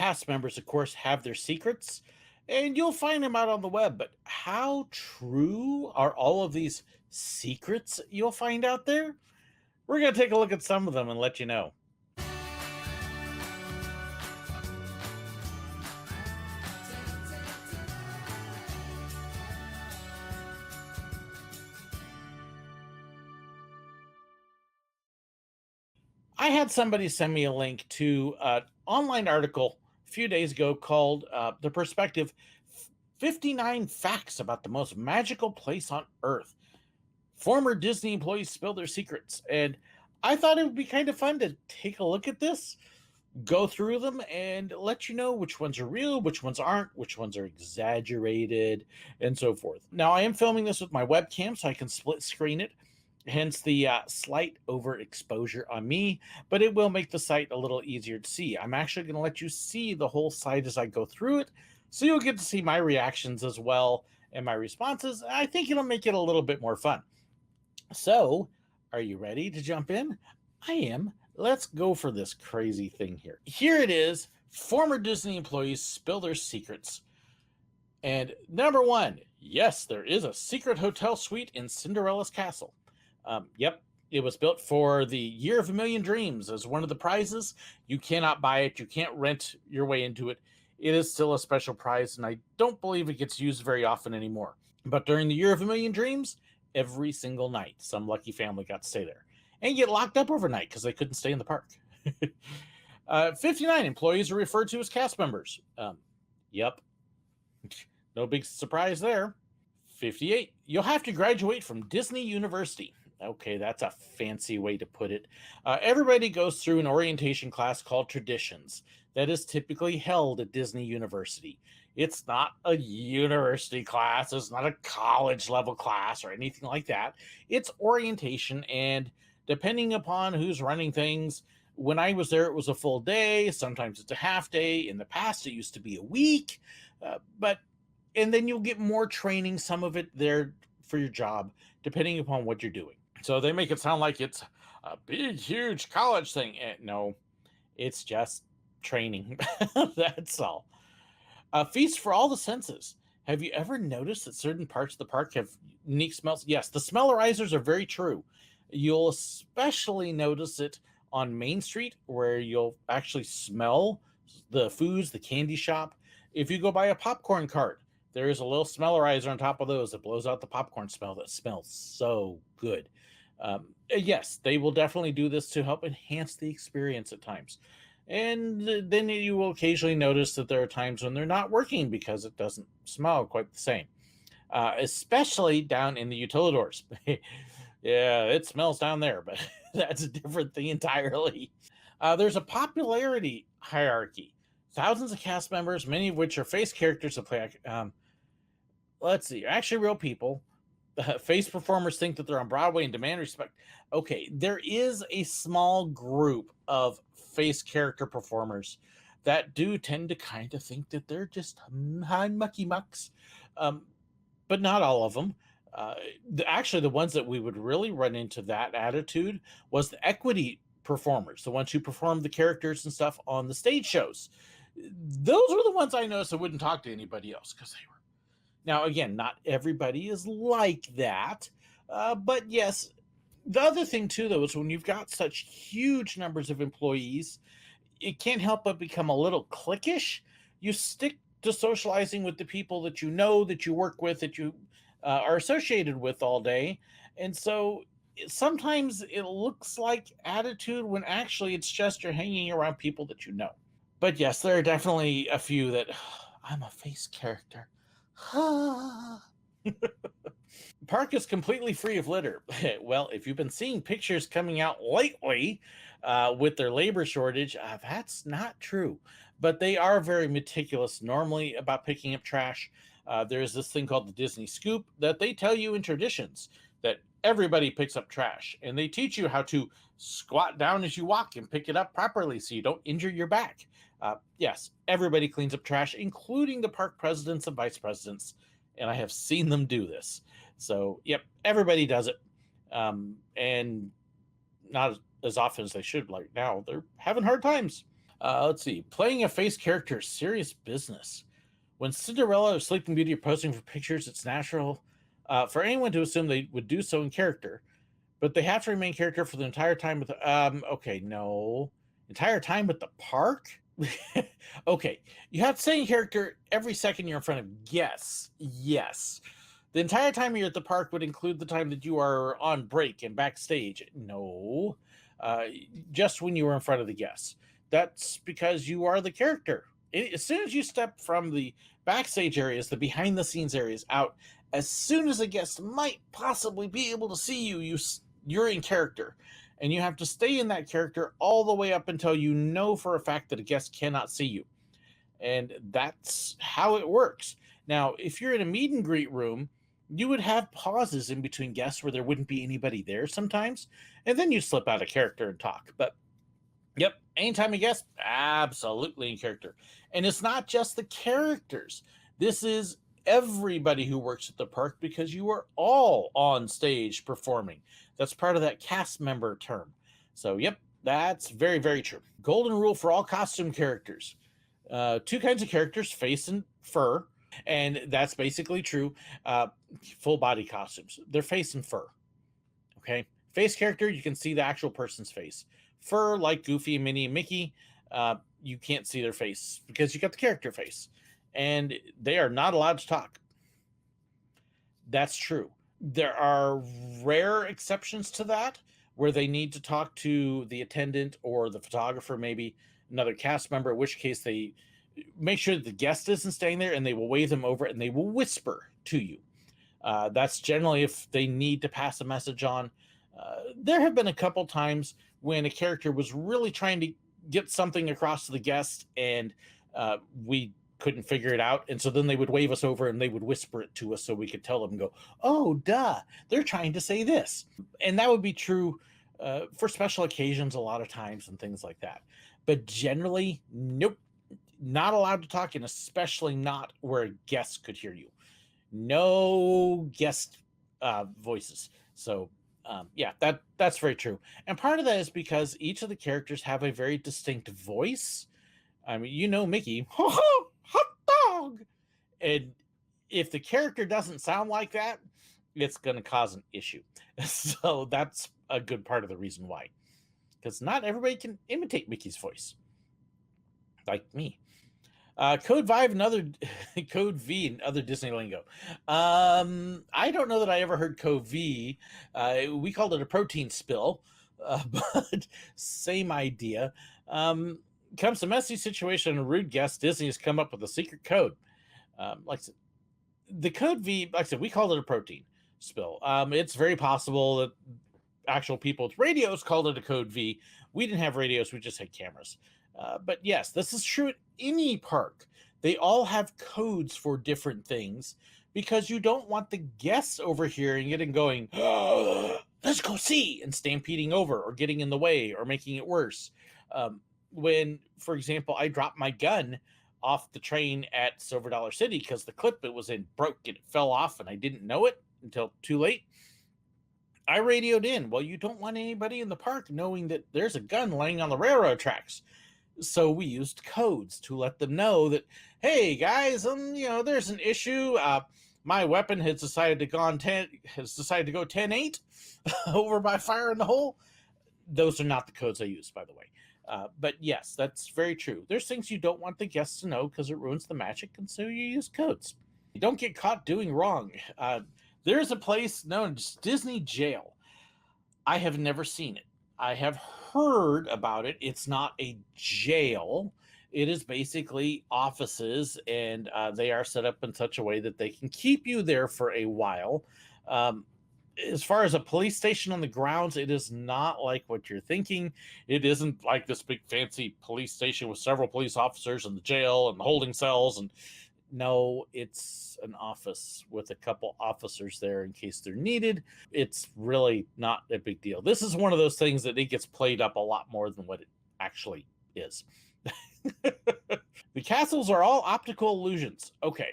cast members, of course, have their secrets, and you'll find them out on the web. But how true are all of these secrets you'll find out there? We're going to take a look at some of them and let you know. I had somebody send me a link to an online article a few days ago called The Perspective 59 Facts About the Most Magical Place on Earth. Former Disney employees spill their secrets. And I thought it would be kind of fun to take a look at this, go through them, and let you know which ones are real, which ones aren't, which ones are exaggerated, and so forth. Now, I am filming this with my webcam, so I can split screen it, hence the slight overexposure on me, but it will make the site a little easier to see. I'm actually going to let you see the whole site as I go through it, so you'll get to see my reactions as well and my responses. I think it'll make it a little bit more fun. So, are you ready to jump in? I am. Let's go for this crazy thing here. Here it is. Former Disney employees spill their secrets. And number one, yes, there is a secret hotel suite in Cinderella's castle. Yep, it was built for the Year of a Million Dreams as one of the prizes. You cannot buy it. You can't rent your way into it. It is still a special prize, and I don't believe it gets used very often anymore. But during the Year of a Million Dreams, every single night, some lucky family got to stay there and get locked up overnight because they couldn't stay in the park. 59 employees are referred to as cast members. Yep. No big surprise there. 58. You'll have to graduate from Disney University. Okay, that's a fancy way to put it. Everybody goes through an orientation class called Traditions that is typically held at Disney University. It's not a university class. It's not a college level class or anything like that. It's orientation, and depending upon who's running things, when I was there, it was a full day. Sometimes it's a half day. In the past, it used to be a week. And then you'll get more training, some of it there for your job, depending upon what you're doing. So they make it sound like it's a big, huge college thing. No, it's just training. That's all. Feast for all the senses. Have you ever noticed that certain parts of the park have unique smells? Yes, the smellerizers are very true. You'll especially notice it on Main Street, where you'll actually smell the foods, the candy shop. If you go by a popcorn cart, there is a little smellerizer on top of those that blows out the popcorn smell that smells so good. Yes, they will definitely do this to help enhance the experience at times. And then you will occasionally notice that there are times when they're not working because it doesn't smell quite the same, especially down in the utilidors. Yeah, it smells down there, but that's a different thing entirely. There's a popularity hierarchy. Thousands of cast members, many of which are face characters that play. Let's see, actually real people. Face performers think that they're on Broadway and demand respect. Okay, there is a small group of face character performers that do tend to kind of think that they're just mucky mucks, but not all of them. Actually, the ones that we would really run into that attitude was the equity performers, the ones who performed the characters and stuff on the stage shows. Those were the ones I noticed that wouldn't talk to anybody else because they were. Now, again, not everybody is like that, but yes, the other thing too, though, is when you've got such huge numbers of employees, it can't help but become a little cliquish. You stick to socializing with the people that you know, that you work with, that you are associated with all day, and so sometimes it looks like attitude when actually it's just you're hanging around people that you know. But yes, there are definitely a few that I'm a face character. Park is completely free of litter. Well, if you've been seeing pictures coming out lately with their labor shortage, that's not true. But they are very meticulous normally about picking up trash. There's this thing called the Disney Scoop that they tell you in Traditions that everybody picks up trash, and they teach you how to squat down as you walk and pick it up properly so you don't injure your back. Yes, everybody cleans up trash, including the park presidents and vice presidents, and I have seen them do this. So, yep, everybody does it, and not as often as they should. Like now, they're having hard times. Let's see. Playing a face character is serious business. When Cinderella or Sleeping Beauty are posing for pictures, it's natural for anyone to assume they would do so in character, but they have to remain character for the entire time with okay, no. Entire time with the park? Okay. You have to stay in character every second you're in front of guests. Yes. The entire time you're at the park would include the time that you are on break and backstage. No. Uh, just when you were in front of the guests. That's because you are the character. As soon as you step from the backstage areas, the behind the scenes areas out, as soon as a guest might possibly be able to see you, you're in character, and you have to stay in that character all the way up until you know for a fact that a guest cannot see you, and that's how it works. Now, if you're in a meet and greet room, you would have pauses in between guests where there wouldn't be anybody there sometimes, and then you slip out of character and talk. But yep, anytime a guest, absolutely in character. And it's not just the characters. This is everybody who works at the park because you are all on stage performing. That's part of that cast member term. So, yep, that's very, very true. Golden rule for all costume characters. Two kinds of characters, face and fur. And that's basically true. Full body costumes, they're face and fur. Okay. Face character, you can see the actual person's face. Fur, like Goofy, Minnie, and Mickey, you can't see their face because you got the character face, and they are not allowed to talk. That's true. There are rare exceptions to that where they need to talk to the attendant or the photographer, maybe another cast member, in which case they make sure that the guest isn't staying there and they will wave them over and they will whisper to you. That's generally if they need to pass a message on. There have been a couple times when a character was really trying to get something across to the guest and we couldn't figure it out. And so then they would wave us over and they would whisper it to us so we could tell them and go, oh, duh, they're trying to say this. And that would be true for special occasions a lot of times and things like that. But generally, nope, not allowed to talk, and especially not where a guest could hear you. No guest voices. So yeah, that's very true. And part of that is because each of the characters have a very distinct voice. I mean, you know, Mickey, hot dog. And if the character doesn't sound like that, it's going to cause an issue. So that's a good part of the reason why. Because not everybody can imitate Mickey's voice, like me. Code V and other Code V and other Disney lingo. I don't know that I ever heard Code V. We called it a protein spill, but same idea. Comes a messy situation and a rude guest, Disney has come up with a secret code. Like I said, the Code V, like I said, we called it a protein spill. It's very possible that actual people with radios called it a Code V. We didn't have radios, we just had cameras. But yes, this is true at any park. They all have codes for different things because you don't want the guests overhearing it and going, oh, let's go see, and stampeding over or getting in the way or making it worse. When, for example, I dropped my gun off the train at Silver Dollar City because the clip it was in broke and it fell off and I didn't know it until too late. I radioed in, well, you don't want anybody in the park knowing that there's a gun laying on the railroad tracks. So we used codes to let them know that, hey guys, there's an issue. My weapon has decided to go 10-8 over by fire in the hole. Those are not the codes I use, by the way. But yes, that's very true. There's things you don't want the guests to know because it ruins the magic, and so you use codes. You don't get caught doing wrong. There's a place known as Disney Jail. I have never seen it. I have heard about it. It's not a jail. It is basically offices, and they are set up in such a way that they can keep you there for a while. As far as a police station on the grounds, it is not like what you're thinking. It isn't like this big fancy police station with several police officers and the jail and the holding cells. And no, it's an office with a couple officers there in case they're needed. It's really not a big deal. This is one of those things that it gets played up a lot more than what it actually is. The castles are all optical illusions. Okay.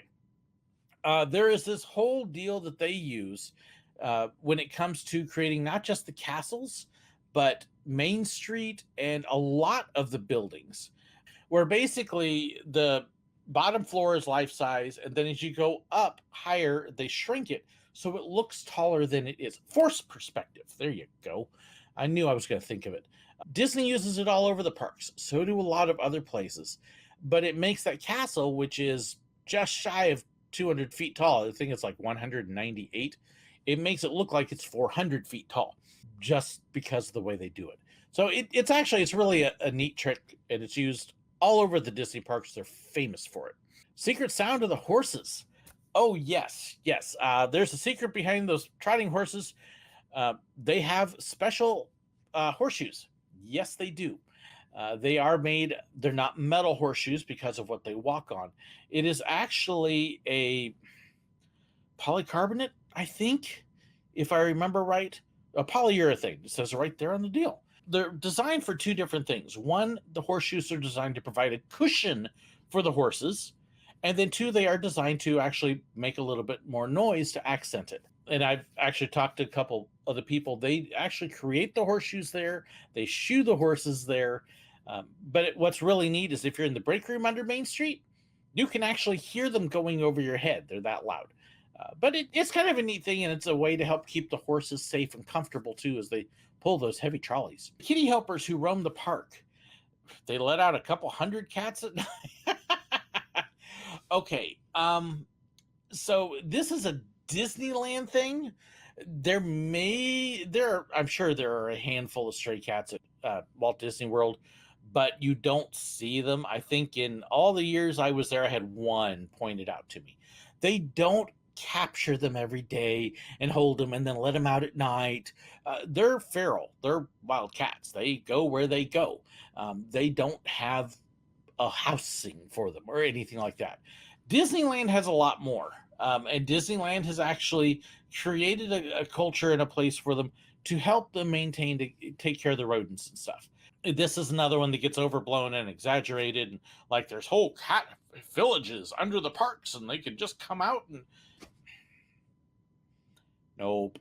There is this whole deal that they use when it comes to creating not just the castles, but Main Street and a lot of the buildings. where basically the bottom floor is life size, and then as you go up higher, they shrink it so it looks taller than it is. Force perspective. There you go. I knew I was going to think of it. Disney uses it all over the parks. So do a lot of other places. But it makes that castle, which is just shy of 200 feet tall. I think it's like 198. It makes it look like it's 400 feet tall just because of the way they do it. So it's really a neat trick, and it's used all over the Disney parks. They're famous for it. Secret sound of the horses. Oh, yes, yes. There's a secret behind those trotting horses. They have special horseshoes. Yes, they do. They are made, they're not metal horseshoes because of what they walk on. It is actually a polycarbonate, I think, if I remember right, a polyurethane. It says right there on the deal. They're designed for two different things. One, the horseshoes are designed to provide a cushion for the horses. And then two, they are designed to actually make a little bit more noise to accent it. And I've actually talked to a couple of the people. They actually create the horseshoes there. They shoe the horses there. But what's really neat is if you're in the break room under Main Street, you can actually hear them going over your head. They're that loud. But it's kind of a neat thing, and it's a way to help keep the horses safe and comfortable too as they pull those heavy trolleys. Kitty helpers who roam the park. They let out a couple hundred cats at night. Okay. So this is a Disneyland thing. I'm sure there are a handful of stray cats at Walt Disney World, but you don't see them. I think in all the years I was there, I had one pointed out to me. They don't capture them every day and hold them and then let them out at night. They're feral. They're wild cats. They go where they go. They don't have a housing for them or anything like that. Disneyland has a lot more. And Disneyland has actually created a culture and a place for them to help them maintain, to take care of the rodents and stuff. This is another one that gets overblown and exaggerated. And like there's whole cat villages under the parks and they can just come out and. Nope.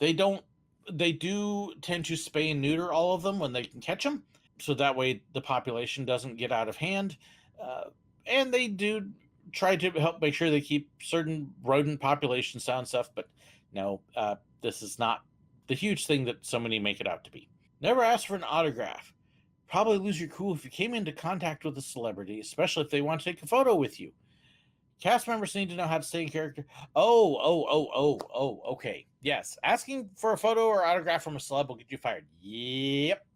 They don't. They do tend to spay and neuter all of them when they can catch them. So that way the population doesn't get out of hand. And they do try to help make sure they keep certain rodent populations down and stuff. But no, this is not the huge thing that so many make it out to be. Never ask for an autograph. Probably lose your cool if you came into contact with a celebrity, especially if they want to take a photo with you. Cast members need to know how to stay in character. Okay. Yes. Asking for a photo or autograph from a celeb will get you fired. Yep.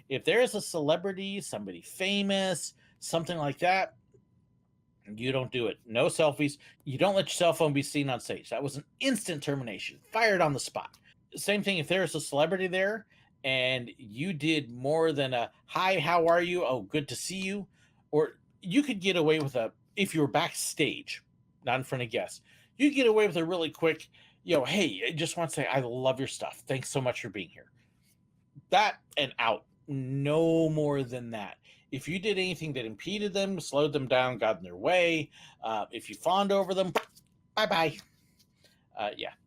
If there is a celebrity, somebody famous, something like that, you don't do it. No selfies. You don't let your cell phone be seen on stage. That was an instant termination. Fired on the spot. Same thing if there's a celebrity there and you did more than a hi, how are you? Oh, good to see you. Or you could get away with if you were backstage, not in front of guests, you get away with a really quick, hey, I just want to say I love your stuff. Thanks so much for being here. That and out. No more than that. If you did anything that impeded them, slowed them down, got in their way, if you fawned over them, bye-bye.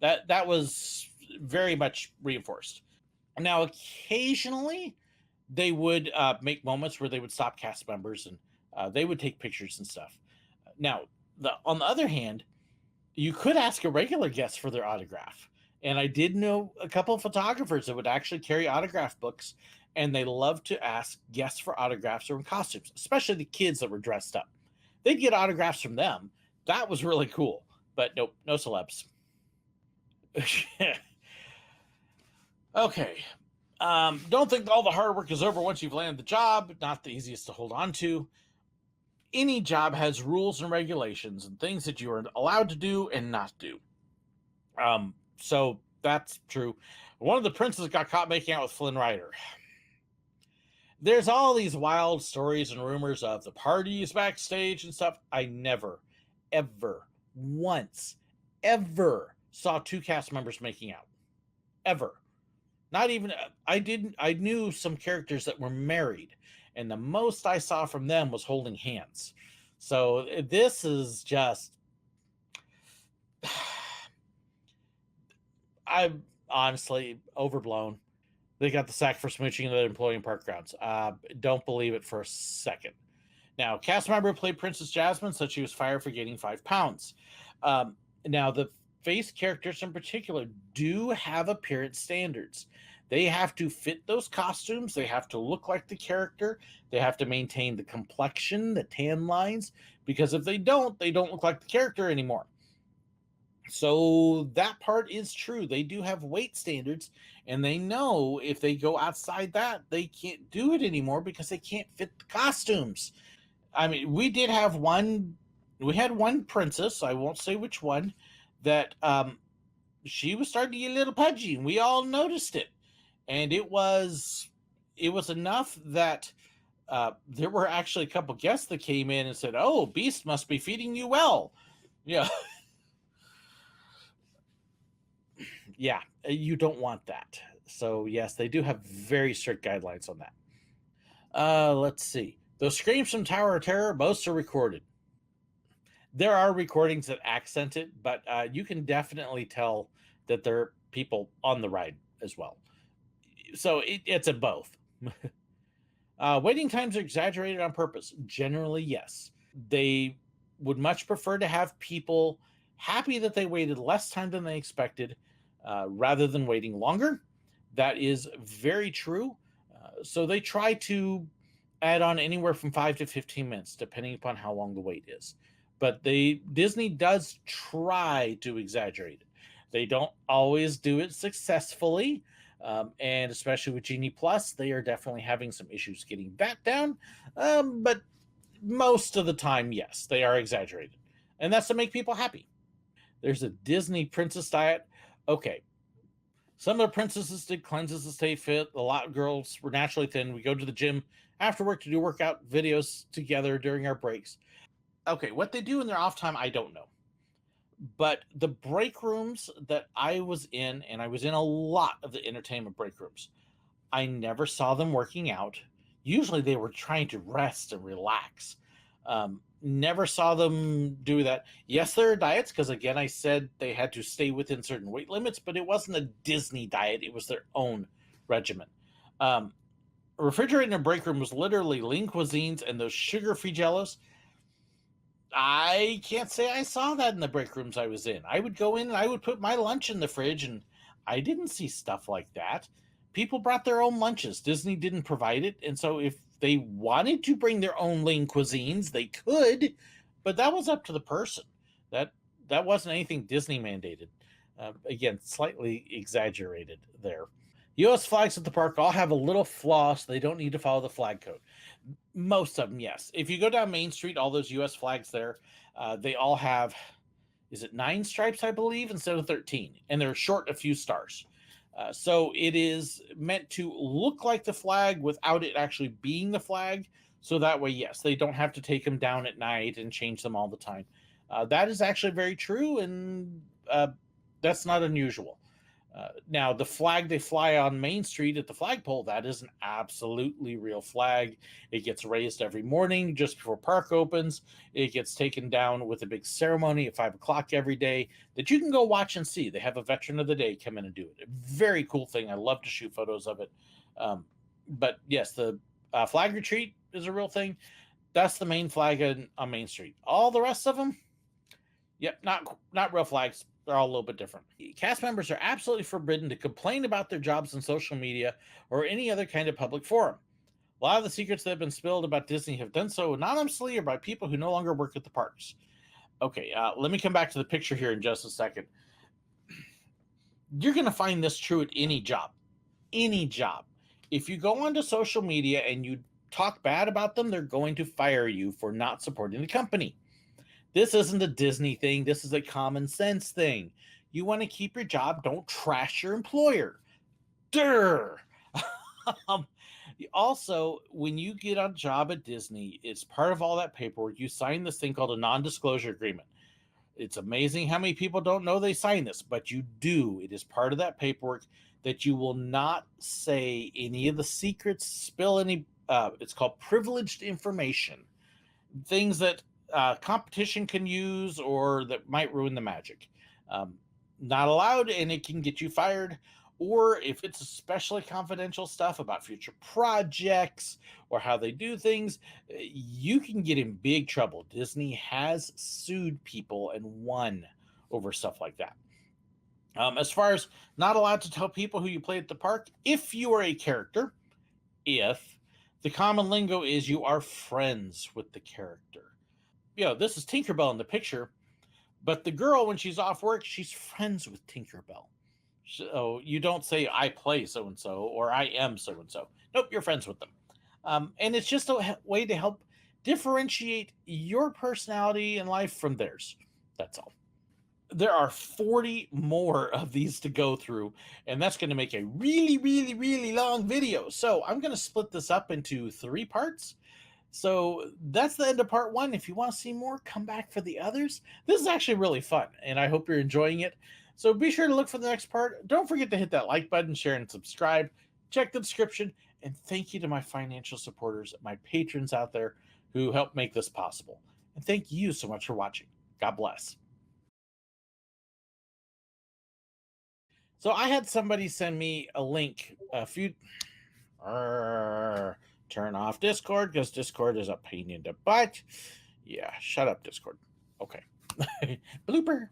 That was very much reinforced. Now, occasionally, they would make moments where they would stop cast members and they would take pictures and stuff. Now, on the other hand, you could ask a regular guest for their autograph. And I did know a couple of photographers that would actually carry autograph books, and they love to ask guests for autographs or in costumes, especially the kids that were dressed up. They'd get autographs from them. That was really cool. But nope, no celebs. Okay. Don't think all the hard work is over once you've landed the job. Not the easiest to hold on to. Any job has rules and regulations and things that you are allowed to do and not do. So that's true. One of the princes got caught making out with Flynn Rider. There's all these wild stories and rumors of the parties backstage and stuff. I never, ever, once, ever saw two cast members making out. Ever. Not even, I knew some characters that were married, and the most I saw from them was holding hands. So this is just, I'm honestly overblown. They got the sack for smooching another employee in park grounds. Don't believe it for a second. Now, cast member who played Princess Jasmine said she was fired for gaining 5 pounds. Now, the face characters in particular do have appearance standards. They have to fit those costumes. They have to look like the character. They have to maintain the complexion, the tan lines, because if they don't look like the character anymore. So that part is true. They do have weight standards, and they know if they go outside that, they can't do it anymore because they can't fit the costumes. I mean, we had one princess, I won't say which one, that she was starting to get a little pudgy, and we all noticed it. And it was enough that there were actually a couple guests that came in and said, "Oh, Beast must be feeding you well." Yeah, yeah, you don't want that. So yes, they do have very strict guidelines on that. Let's see. Those screams from Tower of Terror, most are recorded. There are recordings that accent it, but you can definitely tell that there are people on the ride as well. So it's a both. Waiting times are exaggerated on purpose. Generally, yes. They would much prefer to have people happy that they waited less time than they expected rather than waiting longer. That is very true. So they try to add on anywhere from 5 to 15 minutes, depending upon how long the wait is. But Disney does try to exaggerate it. They don't always do it successfully, and especially with Genie Plus, they are definitely having some issues getting that down. But most of the time, yes, they are exaggerated, and that's to make people happy. There's a Disney princess diet. Okay, some of the princesses did cleanses to stay fit. A lot of girls were naturally thin. We go to the gym after work to do workout videos together during our breaks. Okay, what they do in their off time, I don't know. But the break rooms that I was in, and I was in a lot of the entertainment break rooms, I never saw them working out. Usually they were trying to rest and relax. Never saw them do that. Yes, there are diets because, again, I said they had to stay within certain weight limits, but it wasn't a Disney diet, it was their own regimen. Refrigerator in a break room was literally lean cuisines and those sugar free jellos. I can't say I saw that in the break rooms I was in. I would go in and I would put my lunch in the fridge, and I didn't see stuff like that. People brought their own lunches. Disney didn't provide it, and so if they wanted to bring their own lean cuisines, they could, but that was up to the person. That that wasn't anything Disney mandated. Again, slightly exaggerated there. U.S. flags at the park all have a little flaw, so they don't need to follow the flag code. Most of them, yes. If you go down Main Street, all those U.S. flags there, they all have, is it 9 stripes, I believe, instead of 13, and they're short a few stars. So it is meant to look like the flag without it actually being the flag. So that way, yes, they don't have to take them down at night and change them all the time. That is actually very true, and that's not unusual. Now, the flag they fly on Main Street at the flagpole, that is an absolutely real flag. It gets raised every morning just before park opens. It gets taken down with a big ceremony at 5 o'clock every day that you can go watch and see. They have a veteran of the day come in and do it. A very cool thing. I love to shoot photos of it. But yes, the flag retreat is a real thing. That's the main flag on Main Street. All the rest of them, yep, not real flags. They're all a little bit different. Cast members are absolutely forbidden to complain about their jobs on social media or any other kind of public forum. A lot of the secrets that have been spilled about Disney have done so anonymously or by people who no longer work at the parks. Okay, let me come back to the picture here in just a second. You're going to find this true at any job. Any job. If you go onto social media and you talk bad about them, they're going to fire you for not supporting the company. This isn't a Disney thing. This is a common sense thing. You want to keep your job, don't trash your employer. Durr. Also, when you get a job at Disney, it's part of all that paperwork. You sign this thing called a non-disclosure agreement. It's amazing how many people don't know they sign this, but you do. It is part of that paperwork that you will not say any of the secrets, spill any, it's called privileged information. Things that competition can use or that might ruin the magic. Not allowed, and it can get you fired or if it's especially confidential stuff about future projects or how they do things, you can get in big trouble. Disney has sued people and won over stuff like that. As far as not allowed to tell people who you play at the park, if you are a character, if the common lingo is you are friends with the character. This is Tinkerbell in the picture, but the girl, when she's off work, she's friends with Tinkerbell. So you don't say, I play so and so or I am so and so. Nope, you're friends with them. And it's just a way to help differentiate your personality in life from theirs. That's all. There are 40 more of these to go through, and that's going to make a really, really, really long video. So I'm going to split this up into 3 parts. So that's the end of part 1. If you want to see more, come back for the others. This is actually really fun, and I hope you're enjoying it. So be sure to look for the next part. Don't forget to hit that like button, share, and subscribe. Check the description. And thank you to my financial supporters, my patrons out there who help make this possible. And thank you so much for watching. God bless. So I had somebody send me a link a few. Turn off Discord because Discord is a pain in the butt. Yeah, shut up, Discord. Okay. Blooper.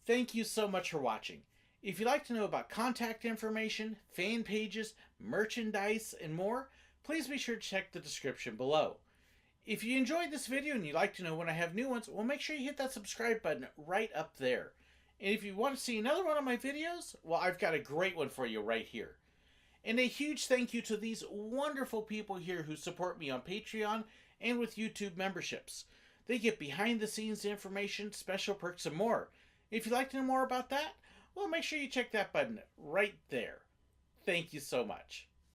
Thank you so much for watching. If you'd like to know about contact information, fan pages, merchandise, and more, please be sure to check the description below. If you enjoyed this video and you'd like to know when I have new ones, well, make sure you hit that subscribe button right up there. And if you want to see another one of my videos, well, I've got a great one for you right here. And a huge thank you to these wonderful people here who support me on Patreon and with YouTube memberships. They get behind the scenes information, special perks, and more. If you'd like to know more about that, well, make sure you check that button right there. Thank you so much.